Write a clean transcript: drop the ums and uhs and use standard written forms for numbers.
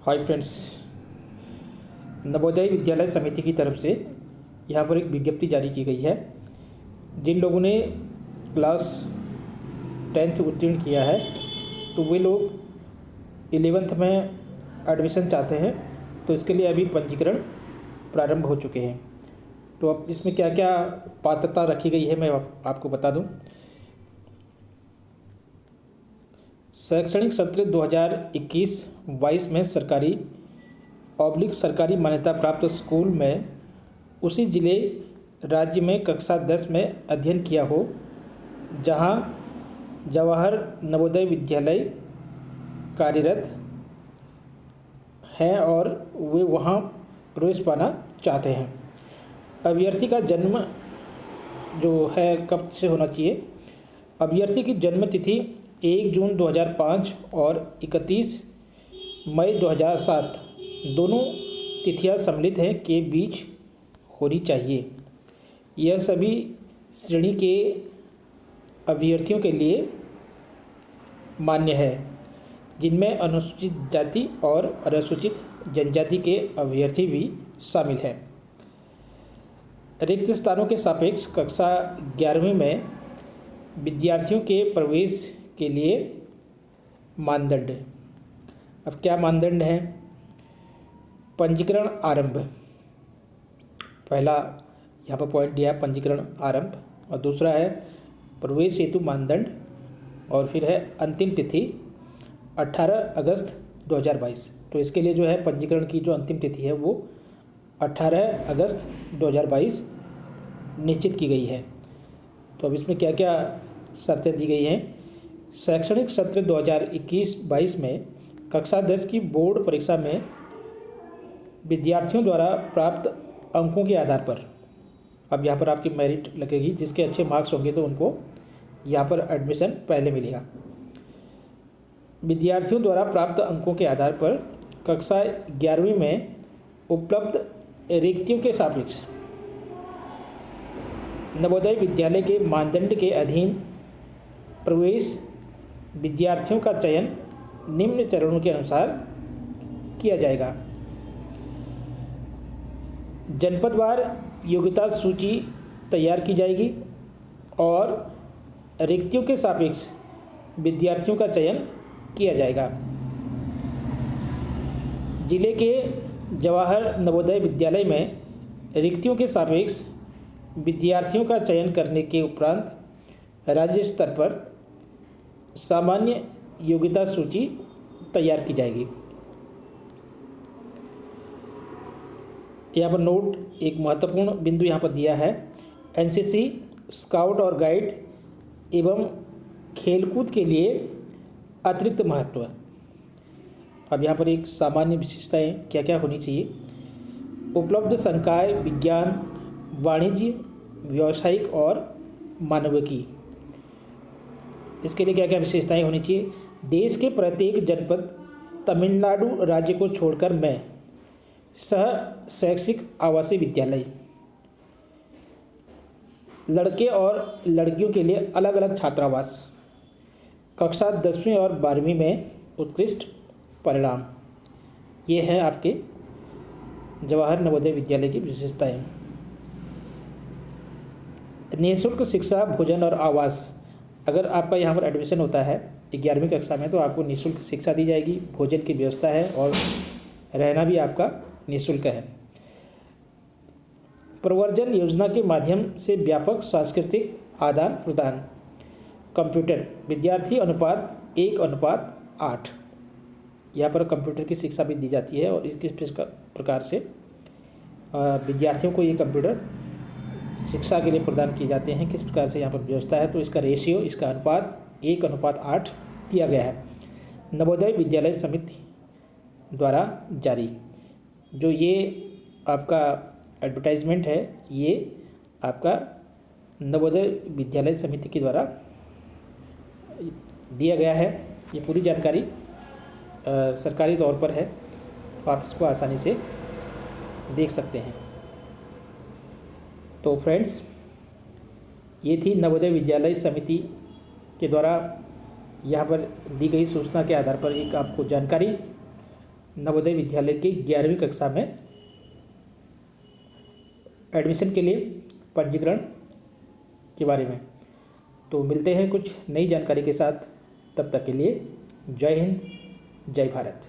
Hi friends, Navodaya Vidyalaya समिति की तरफ से यहाँ पर एक विज्ञप्ति जारी की गई है। जिन लोगों ने क्लास 10th उत्तीर्ण किया है तो वे लोग 11th में एडमिशन चाहते हैं, तो इसके लिए अभी पंजीकरण प्रारंभ हो चुके हैं। तो अब इसमें क्या क्या पात्रता रखी गई है मैं आपको बता दूं। शैक्षणिक सत्र 2021-22 में सरकारी मान्यता प्राप्त स्कूल में उसी जिले राज्य में कक्षा 10 में अध्ययन किया हो जहां जवाहर नवोदय विद्यालय कार्यरत हैं और वे वहां प्रवेश पाना चाहते हैं। अभ्यर्थी का जन्म जो है कब से होना चाहिए। अभ्यर्थी की जन्म तिथि 1 जून 2005 और 31 मई 2007 दोनों तिथियां सम्मिलित हैं के बीच होनी चाहिए। यह सभी श्रेणी के अभ्यर्थियों के लिए मान्य है, जिनमें अनुसूचित जाति और अनुसूचित जनजाति के अभ्यर्थी भी शामिल हैं। रिक्त स्थानों के सापेक्ष कक्षा 11वीं में विद्यार्थियों के प्रवेश के लिए मानदंड। अब क्या मानदंड है। पंजीकरण आरंभ, पहला यहाँ पर पॉइंट दिया है पंजीकरण आरंभ, और दूसरा है प्रवेश हेतु मानदंड, और फिर है अंतिम तिथि 18 अगस्त 2022। तो इसके लिए जो है पंजीकरण की जो अंतिम तिथि है वो 18 अगस्त 2022 निश्चित की गई है। तो अब इसमें क्या क्या शर्तें दी गई हैं। शैक्षणिक सत्र 2021-22 में कक्षा 10 की बोर्ड परीक्षा में विद्यार्थियों द्वारा प्राप्त अंकों के आधार पर, अब यहाँ पर आपकी मेरिट लगेगी, जिसके अच्छे मार्क्स होंगे तो उनको यहाँ पर एडमिशन पहले मिलेगा। विद्यार्थियों द्वारा प्राप्त अंकों के आधार पर कक्षा 11वीं में उपलब्ध रिक्तियों के सापेक्ष नवोदय विद्यालय के मानदंड के अधीन प्रवेश विद्यार्थियों का चयन निम्न चरणों के अनुसार किया जाएगा। जनपदवार योग्यता सूची तैयार की जाएगी और रिक्तियों के सापेक्ष विद्यार्थियों का चयन किया जाएगा। जिले के जवाहर नवोदय विद्यालय में रिक्तियों के सापेक्ष विद्यार्थियों का चयन करने के उपरांत राज्य स्तर पर सामान्य योग्यता सूची तैयार की जाएगी। यहाँ पर नोट, एक महत्वपूर्ण बिंदु यहाँ पर दिया है, एनसीसी, स्काउट और गाइड एवं खेलकूद के लिए अतिरिक्त महत्व। अब यहाँ पर एक सामान्य विशेषताएं क्या क्या होनी चाहिए। उपलब्ध संकाय विज्ञान, वाणिज्य, व्यावसायिक और मानविकी, इसके लिए क्या क्या विशेषताएं होनी चाहिए। देश के प्रत्येक जनपद तमिलनाडु राज्य को छोड़कर में सह शैक्षिक आवासीय विद्यालय, लड़के और लड़कियों के लिए अलग अलग छात्रावास, कक्षा 10वीं और 12वीं में उत्कृष्ट परिणाम। ये हैं आपके जवाहर नवोदय विद्यालय की विशेषताएं। निःशुल्क शिक्षा, भोजन और आवास। अगर आपका यहाँ पर एडमिशन होता है 11वीं कक्षा में तो आपको निःशुल्क शिक्षा दी जाएगी, भोजन की व्यवस्था है और रहना भी आपका निःशुल्क है। प्रवर्जन योजना के माध्यम से व्यापक सांस्कृतिक आदान प्रदान। कंप्यूटर विद्यार्थी अनुपात 1:8। यहाँ पर कंप्यूटर की शिक्षा भी दी जाती है और किस प्रकार से विद्यार्थियों को ये कंप्यूटर शिक्षा के लिए प्रदान किए जाते हैं, किस प्रकार से यहाँ पर व्यवस्था है। तो इसका रेशियो, इसका अनुपात 1:8 दिया गया है। नवोदय विद्यालय समिति द्वारा जारी जो ये आपका एडवर्टाइजमेंट है, ये आपका नवोदय विद्यालय समिति के द्वारा दिया गया है। ये पूरी जानकारी सरकारी तौर पर है, तो आप इसको आसानी से देख सकते हैं। तो फ्रेंड्स, ये थी नवोदय विद्यालय समिति के द्वारा यहाँ पर दी गई सूचना के आधार पर एक आपको जानकारी। नवोदय विद्यालय की 11वीं कक्षा में एडमिशन के लिए पंजीकरण के बारे में। तो मिलते हैं कुछ नई जानकारी के साथ, तब तक के लिए जय हिंद, जय भारत।